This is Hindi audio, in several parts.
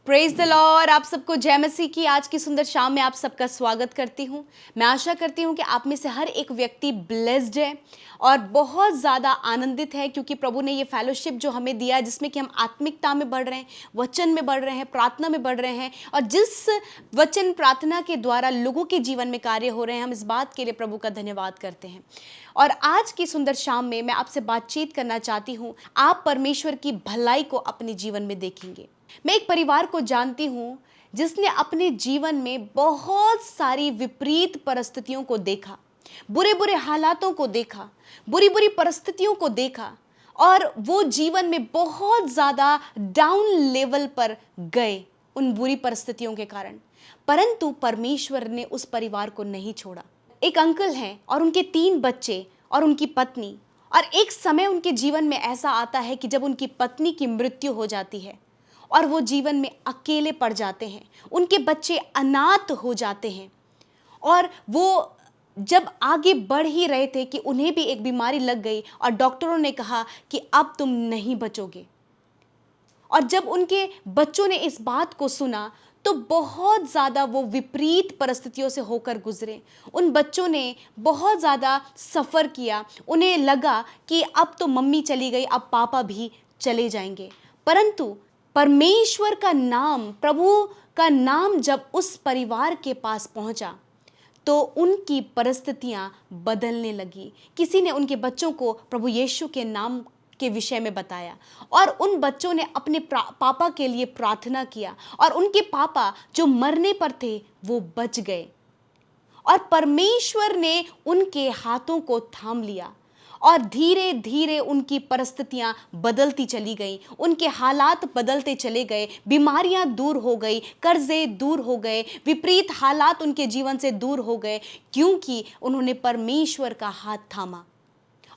Praise the Lord. आप सबको जय मसीह की आज की सुंदर शाम में आप सबका स्वागत करती हूँ। मैं आशा करती हूँ कि आप में से हर एक व्यक्ति ब्लेस्ड है और बहुत ज़्यादा आनंदित है, क्योंकि प्रभु ने ये फेलोशिप जो हमें दिया है जिसमें कि हम आत्मिकता में बढ़ रहे हैं, वचन में बढ़ रहे हैं, प्रार्थना में बढ़ रहे हैं, और जिस वचन प्रार्थना के द्वारा लोगों के जीवन में कार्य हो रहे हैं, हम इस बात के लिए प्रभु का धन्यवाद करते हैं। और आज की सुंदर शाम में मैं आपसे बातचीत करना चाहती हूँ, आप परमेश्वर की भलाई को अपने जीवन में देखेंगे। मैं एक परिवार को जानती हूँ जिसने अपने जीवन में बहुत सारी विपरीत परिस्थितियों को देखा, बुरे बुरे हालातों को देखा, बुरी बुरी परिस्थितियों को देखा, और वो जीवन में बहुत ज़्यादा डाउन लेवल पर गए उन बुरी परिस्थितियों के कारण। परंतु परमेश्वर ने उस परिवार को नहीं छोड़ा। एक अंकल हैं और उनके 3 बच्चे और उनकी पत्नी, और एक समय उनके जीवन में ऐसा आता है कि जब उनकी पत्नी की मृत्यु हो जाती है और वो जीवन में अकेले पड़ जाते हैं, उनके बच्चे अनाथ हो जाते हैं, और वो जब आगे बढ़ ही रहे थे कि उन्हें भी एक बीमारी लग गई और डॉक्टरों ने कहा कि अब तुम नहीं बचोगे। और जब उनके बच्चों ने इस बात को सुना तो बहुत ज़्यादा वो विपरीत परिस्थितियों से होकर गुजरे। उन बच्चों ने बहुत ज़्यादा सफ़र किया। उन्हें लगा कि अब तो मम्मी चली गई, अब पापा भी चले जाएंगे। परंतु परमेश्वर का नाम, प्रभु का नाम जब उस परिवार के पास पहुंचा तो उनकी परिस्थितियां बदलने लगी। किसी ने उनके बच्चों को प्रभु यीशु के नाम के विषय में बताया, और उन बच्चों ने अपने पापा के लिए प्रार्थना किया, और उनके पापा जो मरने पर थे वो बच गए, और परमेश्वर ने उनके हाथों को थाम लिया, और धीरे धीरे उनकी परिस्थितियां बदलती चली गई, उनके हालात बदलते चले गए, बीमारियां दूर हो गई, कर्जे दूर हो गए, विपरीत हालात उनके जीवन से दूर हो गए, क्योंकि उन्होंने परमेश्वर का हाथ थामा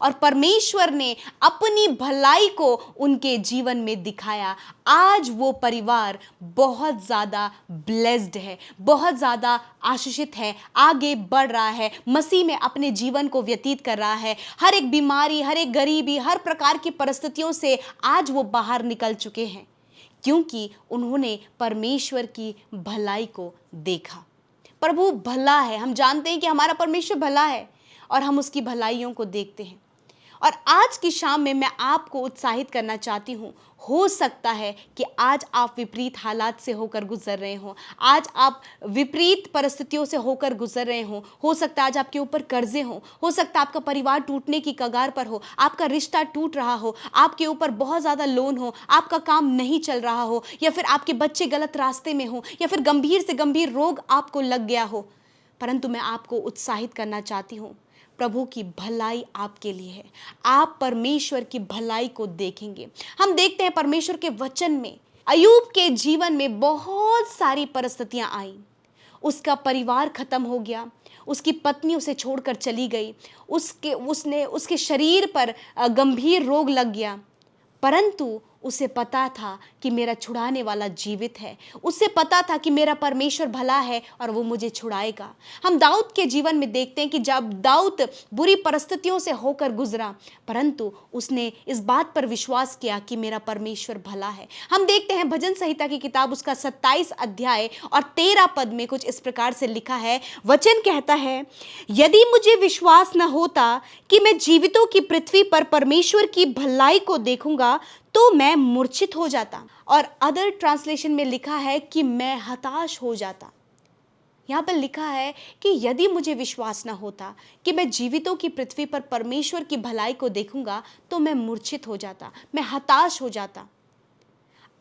और परमेश्वर ने अपनी भलाई को उनके जीवन में दिखाया। आज वो परिवार बहुत ज़्यादा ब्लेस्ड है, बहुत ज़्यादा आशीषित है, आगे बढ़ रहा है, मसीह में अपने जीवन को व्यतीत कर रहा है। हर एक बीमारी, हर एक गरीबी, हर प्रकार की परिस्थितियों से आज वो बाहर निकल चुके हैं, क्योंकि उन्होंने परमेश्वर की भलाई को देखा। प्रभु भला है, हम जानते हैं कि हमारा परमेश्वर भला है और हम उसकी भलाइयों को देखते हैं। और आज की शाम में मैं आपको उत्साहित करना चाहती हूँ। हो सकता है कि आज आप विपरीत हालात से होकर गुजर रहे हो, आज आप विपरीत परिस्थितियों से होकर गुजर रहे हो सकता है आज आपके ऊपर कर्जे हो सकता है आपका परिवार टूटने की कगार पर हो, आपका रिश्ता टूट रहा हो, आपके ऊपर बहुत ज़्यादा लोन हो, आपका काम नहीं चल रहा हो, या फिर आपके बच्चे गलत रास्ते में हो, या फिर गंभीर से गंभीर रोग आपको लग गया हो। परंतु मैं आपको उत्साहित करना चाहती हूँ, प्रभु की भलाई आपके लिए है। आप परमेश्वर की भलाई को देखेंगे। हम देखते हैं परमेश्वर के वचन में अय्यूब के जीवन में बहुत सारी परिस्थितियां आई। उसका परिवार खत्म हो गया, उसकी पत्नी उसे छोड़कर चली गई, उसके शरीर पर गंभीर रोग लग गया, परंतु उसे पता था कि मेरा छुड़ाने वाला जीवित है। उसे पता था कि मेरा परमेश्वर भला है और वो मुझे छुड़ाएगा। हम दाऊद के जीवन में देखते हैं कि जब दाऊद बुरी परिस्थितियों से होकर गुजरा, परंतु उसने इस बात पर विश्वास किया कि मेरा परमेश्वर भला है। हम देखते हैं भजन संहिता की किताब उसका 27 अध्याय और 13 पद में कुछ इस प्रकार से लिखा है। वचन कहता है, यदि मुझे विश्वास न होता कि मैं जीवितों की पृथ्वी पर परमेश्वर की भलाई को देखूंगा तो मैं मूर्छित हो जाता। और अदर ट्रांसलेशन में लिखा है कि मैं हताश हो जाता। यहाँ पर लिखा है कि यदि मुझे विश्वास ना होता कि मैं जीवितों की पृथ्वी पर परमेश्वर की भलाई को देखूंगा तो मैं मूर्छित हो जाता, मैं हताश हो जाता।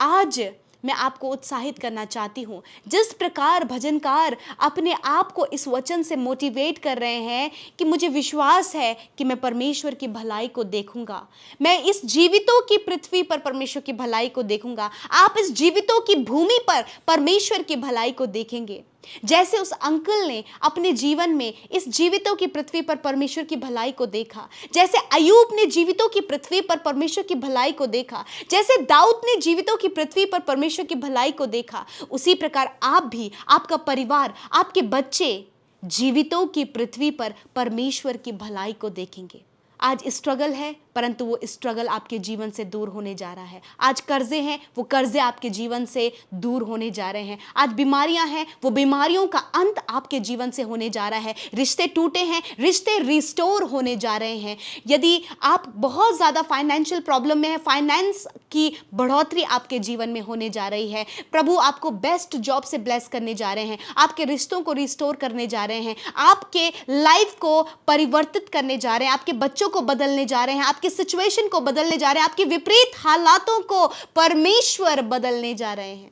आज मैं आपको उत्साहित करना चाहती हूँ, जिस प्रकार भजनकार अपने आप को इस वचन से मोटिवेट कर रहे हैं कि मुझे विश्वास है कि मैं परमेश्वर की भलाई को देखूंगा, मैं इस जीवितों की पृथ्वी पर परमेश्वर की भलाई को देखूंगा। आप इस जीवितों की भूमि पर परमेश्वर की भलाई को देखेंगे, जैसे उस अंकल ने अपने जीवन में इस जीवितों की पृथ्वी पर परमेश्वर की भलाई को देखा, जैसे अय्यूब ने जीवितों की पृथ्वी पर परमेश्वर की भलाई को देखा, जैसे दाऊद ने जीवितों की पृथ्वी पर परमेश्वर की भलाई को देखा, उसी प्रकार आप भी, आपका परिवार, आपके बच्चे जीवितों की पृथ्वी पर परमेश्वर की भलाई को देखेंगे। आज स्ट्रगल है, परंतु वो स्ट्रगल आपके जीवन से दूर होने जा रहा है। आज कर्जे हैं, वो कर्जे आपके जीवन से दूर होने जा रहे हैं। आज बीमारियां हैं, वो बीमारियों का अंत आपके जीवन से होने जा रहा है। रिश्ते टूटे हैं, रिश्ते रिस्टोर होने जा रहे हैं। यदि आप बहुत ज़्यादा फाइनेंशियल प्रॉब्लम में है, फाइनेंस की बढ़ोतरी आपके जीवन में होने जा रही है। प्रभु आपको बेस्ट जॉब से ब्लेस करने जा रहे हैं, आपके रिश्तों को रिस्टोर करने जा रहे हैं, आपके लाइफ को परिवर्तित करने जा रहे हैं, आपके बच्चों को बदलने जा रहे हैं, आपकी सिचुएशन को बदलने जा रहे हैं, आपकी विपरीत हालातों को परमेश्वर बदलने जा रहे हैं।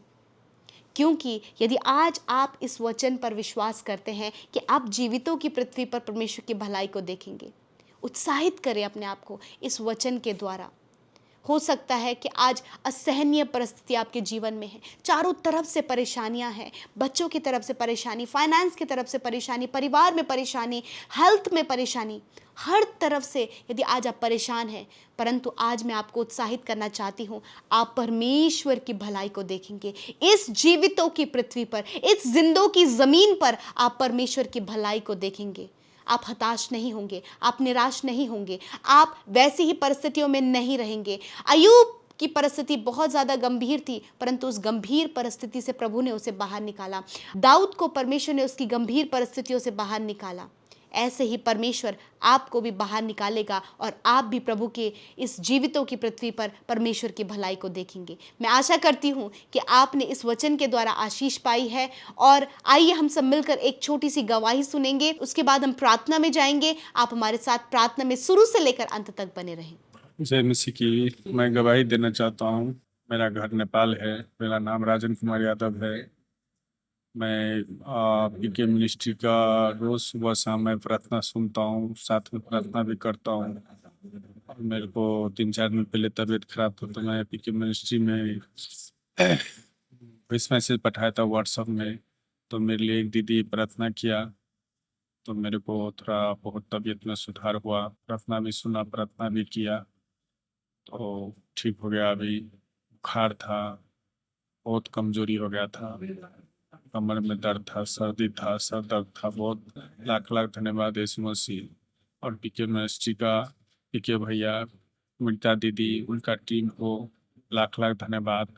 क्योंकि यदि आज आप इस वचन पर विश्वास करते हैं कि आप जीवितों की पृथ्वी पर परमेश्वर की भलाई को देखेंगे, उत्साहित करें अपने आप को इस वचन के द्वारा। हो सकता है कि आज असहनीय परिस्थिति आपके जीवन में है, चारों तरफ से परेशानियां हैं, बच्चों की तरफ से परेशानी, फाइनेंस की तरफ से परेशानी, परिवार में परेशानी, हेल्थ में परेशानी, हर तरफ से यदि आज आप परेशान हैं, परंतु आज मैं आपको उत्साहित करना चाहती हूँ, आप परमेश्वर की भलाई को देखेंगे। इस जीवितों की पृथ्वी पर, इस जिंदों की ज़मीन पर आप परमेश्वर की भलाई को देखेंगे। आप हताश नहीं होंगे, आप निराश नहीं होंगे, आप वैसी ही परिस्थितियों में नहीं रहेंगे। अय्यूब की परिस्थिति बहुत ज़्यादा गंभीर थी, परंतु उस गंभीर परिस्थिति से प्रभु ने उसे बाहर निकाला। दाऊद को परमेश्वर ने उसकी गंभीर परिस्थितियों से बाहर निकाला। ऐसे ही परमेश्वर आपको भी बाहर निकालेगा और आप भी प्रभु के इस जीवितों की पृथ्वी पर परमेश्वर की भलाई को देखेंगे। मैं आशा करती हूँ कि आपने इस वचन के द्वारा आशीष पाई है। और आइए हम सब मिलकर एक छोटी सी गवाही सुनेंगे, उसके बाद हम प्रार्थना में जाएंगे। आप हमारे साथ प्रार्थना में शुरू से लेकर अंत तक बने रहें। जय मसीह की। मैं गवाही देना चाहता हूँ। मेरा घर नेपाल है। मेरा नाम राजन कुमार यादव है। मैं पीके मिनिस्ट्री का रोज़ सुबह शाम मैं प्रार्थना सुनता हूँ, साथ में प्रार्थना भी करता हूँ। और मेरे को 3-4 दिन पहले तबीयत खराब था, तो मैं पीके मिनिस्ट्री में वॉइस मैसेज पठाया था व्हाट्सएप में। तो मेरे लिए एक दीदी प्रार्थना किया, तो मेरे को थोड़ा बहुत तबीयत में सुधार हुआ। प्रार्थना भी सुना, प्रार्थना भी किया, तो ठीक हो गया। अभी बुखार था, बहुत कमजोरी हो गया था, कमर में दर्द था, सर्दी था, सर दर्द था। बहुत लाख लाख धन्यवाद यीशु मसीह और पीके मिनिस्ट्री का, पीके भैया, मिता दीदी, उनका टीम को लाख लाख धन्यवाद।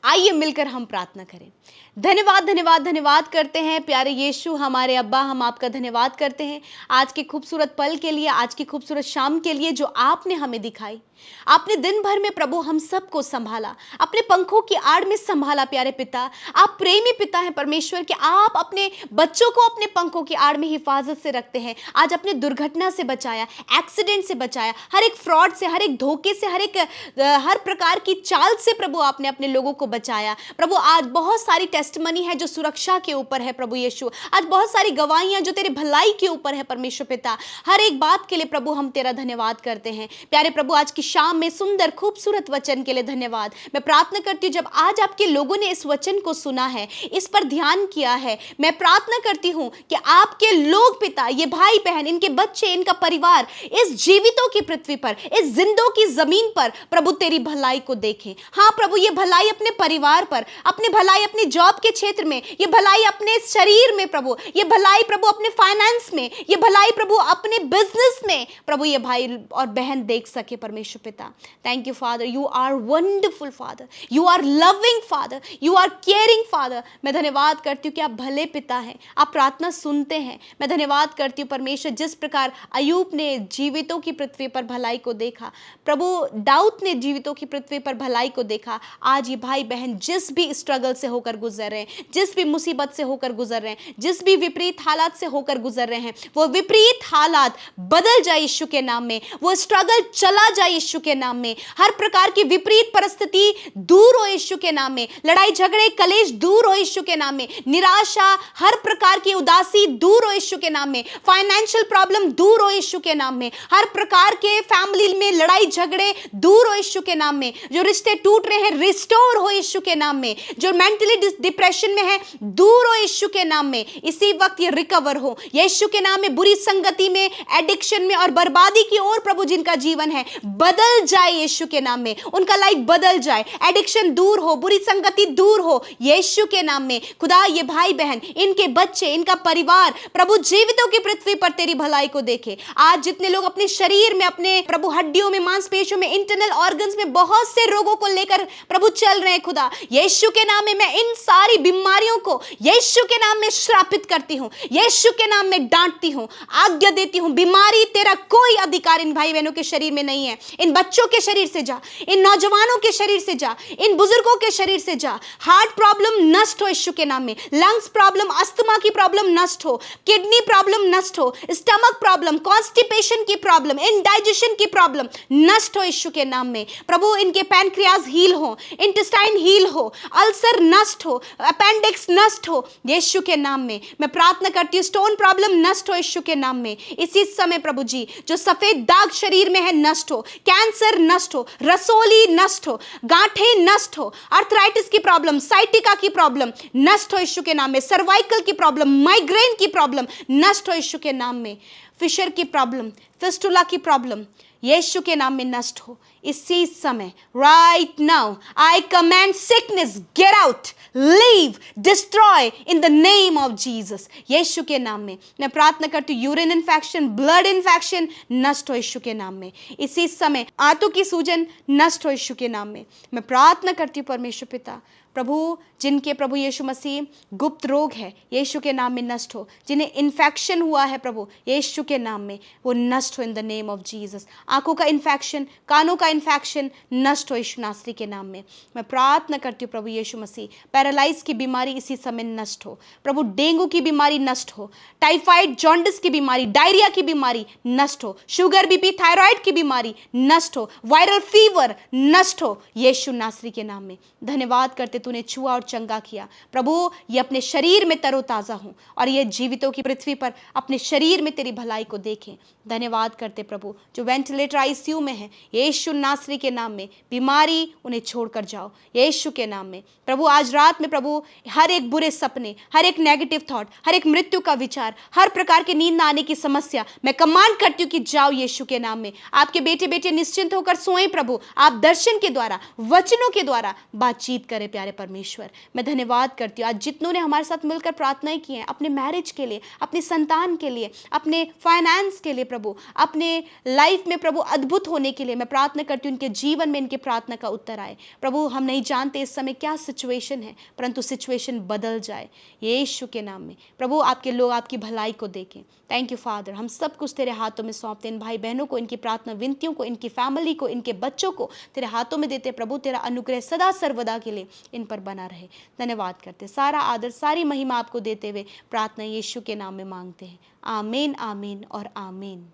आइए मिलकर हम प्रार्थना करें। धन्यवाद धन्यवाद धन्यवाद करते हैं प्यारे यीशु, हमारे अब्बा, हम आपका धन्यवाद करते हैं आज के खूबसूरत पल के लिए, आज की खूबसूरत शाम के लिए जो आपने हमें दिखाई। आपने दिन भर में प्रभु हम सबको संभाला, अपने पंखों की आड़ में संभाला। प्यारे पिता, आप प्रेमी पिता हैं परमेश्वर, कि आप अपने बच्चों को अपने पंखों की आड़ में हिफाजत से रखते हैं। आज अपने दुर्घटना से बचाया, एक्सीडेंट से बचाया, हर एक फ्रॉड से, हर एक धोखे से, हर प्रकार की चाल से प्रभु आपने अपने लोगों को बचाया। प्रभु आज बहुत सारी टेस्टमनी है जो सुरक्षा के ऊपर है प्रभु यीशु, आज बहुत सारी गवाहियां जो तेरे भलाई के ऊपर है परमेश्वर पिता। हर एक बात के लिए प्रभु हम तेरा धन्यवाद करते हैं। प्यारे प्रभु, आज की शाम में सुंदर खूबसूरत वचन के लिए धन्यवाद। मैं प्रार्थना करती हूँ जब आज आपके लोगों ने इस वचन को सुना है, इस पर ध्यान किया है, मैं प्रार्थना करती हूँ कि आपके लोग पिता, ये भाई बहन, इनके बच्चे, इनका परिवार इस जीवितों की पृथ्वी पर, इस जिंदों की जमीन पर प्रभु तेरी भलाई को देखें। हाँ प्रभु, ये भलाई अपने परिवार पर, अपने भलाई अपने जॉब के क्षेत्र में, ये भलाई अपने शरीर में प्रभु, ये भलाई प्रभु अपने फाइनेंस में, ये भलाई प्रभु अपने बिजनेस में प्रभु ये भाई और बहन देख सके परमेश्वर पिता। Thank you father, you are wonderful father, you are loving father, you are caring father. मैं धन्यवाद करती हूँ कि आप भले पिता हैं, आप प्रार्थना सुनते हैं। मैं धन्यवाद करती हूँ परमेश्वर, जिस प्रकार अय्यूब ने जीवितों की पृथ्वी पर भलाई को देखा, प्रभु दाऊद ने जीवितों की पृथ्वी पर भलाई को देखा। आज ये भाई बहन जिस भी स्ट्रगल से होकर गुजर रहे हैं, जिस भी मुसीबत से होकर गुजर रहे हैं, जिस भी विपरीत हालात से होकर गुजर रहे हैं, वो विपरीत हालात बदल जाए यीशु के नाम में, वो स्ट्रगल चला जाए यीशु के नाम में, हर प्रकार की विपरीत परिस्थिति दूर हो यीशु के नाम में, लड़ाई झगड़े कलेश दूर हो यीशु के नाम में, निराशा, हर प्रकार की उदासी दूर हो यीशु के नाम में, फाइनेंशियल प्रॉब्लम दूर हो यीशु के नाम में, हर प्रकार के फैमिली में लड़ाई झगड़े दूर हो यीशु के नाम में, जो रिश्ते टूट रहे हैं रिस्टोर दूर हो यीशु के नाम में। जो मेंटली डिप्रेशन में है दूर हो यीशु के नाम में, इसी वक्त ये रिकवर हो यीशु के नाम में। बुरी संगति में, एडिक्शन में और बर्बादी की ओर प्रभु जिनका जीवन है बदल जाए यीशु के नाम में, उनका लाइफ बदल जाए, एडिक्शन दूर हो, बुरी संगति दूर हो यीशु के नाम में। खुदा ये भाई बहन, इनके बच्चे, इनका परिवार प्रभु जीवितों की पृथ्वी पर तेरी भलाई को देखे। आज जितने लोग अपने शरीर में, अपने प्रभु हड्डियों में, मांसपेशियों में, इंटरनल ऑर्गन्स में बहुत से रोगों को लेकर प्रभु चल रहे हैं, खुदा यीशु के नाम में मैं इन सारी बीमारियों को यीशु के नाम में श्रापित करती हूं, यीशु के नाम में डांटती हूं, आज्ञा देती हूं। बीमारी तेरा कोई अधिकार इन भाई बहनों के शरीर में नहीं है। इन बच्चों के शरीर से जा, इन नौजवानों के शरीर से जा, इन बुजुर्गों के शरीर से जा। हार्ट प्रॉब्लम नष्ट हो यीशु के नाम में, लंग्स प्रॉब्लम, अस्थमा की प्रॉब्लम नष्ट हो, किडनी प्रॉब्लम नष्ट हो, स्टमक प्रॉब्लम, कॉन्स्टिपेशन की प्रॉब्लम, इंडाइजेशन की प्रॉब्लम नष्ट हो यीशु के नाम में। प्रभु इनके पैनक्रियाज हील हो, इंटेस्टाइन हील हो, अल्सर नष्ट हो, अपेंडिक्स नष्ट हो यीशु के नाम में। मैं प्रार्थना करती हूँ स्टोन प्रॉब्लम नष्ट हो यीशु के नाम में। इसी समय प्रभु जी जो सफेद दाग शरीर में है नष्ट हो, कैंसर नष्ट हो, रसोली नष्ट हो, गांठें नष्ट हो, अर्थराइटिस की प्रॉब्लम, साइटिका की प्रॉब्लम नष्ट हो यीशु के नाम में, सर्वाइकल की प्रॉब्लम, माइग्रेन की प्रॉब्लम नष्ट हो यीशु के नाम में, फिशर की प्रॉब्लम, फिस्टुला की प्रॉब्लम यीशु के नाम में नष्ट हो। इसी समय right now I command sickness get out, leave, destroy in the name of Jesus. यीशु के नाम में मैं प्रार्थना करती हूँ यूरिन इन्फेक्शन, ब्लड इन्फेक्शन नष्ट हो यीशु के नाम में। इसी समय आंतों की सूजन नष्ट हो यीशु के नाम में। मैं प्रार्थना करती हूँ परमेश्वर पिता, प्रभु जिनके प्रभु यीशु मसीह गुप्त रोग है यीशु के नाम में नष्ट हो, जिन्हें इन्फेक्शन हुआ है प्रभु यीशु के नाम में वो नष्ट हो इन द नेम ऑफ जीसस। आंखों का इन्फेक्शन, कानों का इन्फेक्शन नष्ट हो यीशु नासरी के नाम में। मैं प्रार्थना करती हूँ प्रभु यीशु मसीह पैरालाइज की बीमारी इसी समय नष्ट हो, प्रभु डेंगू की बीमारी नष्ट हो, टाइफाइड जॉन्डिस की बीमारी, डायरिया की बीमारी नष्ट हो, शुगर बीपी थायराइड की बीमारी नष्ट हो, वायरल फीवर नष्ट हो यीशु नासरी के नाम में। धन्यवाद करते तूने छुआ और चंगा किया प्रभु, ये अपने शरीर में तरोताजा हूं और ये जीवितों की पृथ्वी पर अपने शरीर में तेरी भलाई को देखें। धन्यवाद करते प्रभु जो वेंटिलेटर आईसीयू में है यीशु नासरी के नाम में बीमारी उन्हें छोड़कर जाओ यीशु के नाम में। प्रभु आज रात में प्रभु हर एक बुरे सपने, हर एक नेगेटिव थॉट, हर एक मृत्यु का विचार, हर प्रकार के नींद न आने की समस्या मैं कमांड करती हूँ कि जाओ यीशु के नाम में। आपके बेटे बेटे निश्चिंत होकर सोएं प्रभु, आप दर्शन के द्वारा, वचनों के द्वारा बातचीत करें प्यारे परमेश्वर। मैं धन्यवाद करती हूँ आज जितनों ने हमारे साथ मिलकर प्रार्थनाएं की हैं अपने मैरिज के लिए, अपनी संतान के लिए, अपने फाइनेंस के लिए प्रभु, अपने लाइफ में प्रभु अद्भुत होने के लिए मैं प्रार्थना करती हूँ उनके जीवन में इनके प्रार्थना का उत्तर आए। प्रभु हम नहीं जानते इस समय क्या सिचुएशन है, परंतु सिचुएशन बदल जाए यीशु के नाम में। प्रभु आपके लोग आपकी भलाई को देखें। थैंक यू फादर, हम सब कुछ तेरे हाथों में सौंपते हैं, इन भाई बहनों को, इनकी प्रार्थना विनतियों को, इनकी फैमिली को, इनके बच्चों को तेरे हाथों में देते प्रभु। तेरा अनुग्रह सदा सर्वदा के लिए इन पर बना रहे। धन्यवाद करते, सारा आदर सारी महिमा आपको देते हुए प्रार्थना यीशु के नाम में मांगते हैं। आमीन आमीन और आमीन।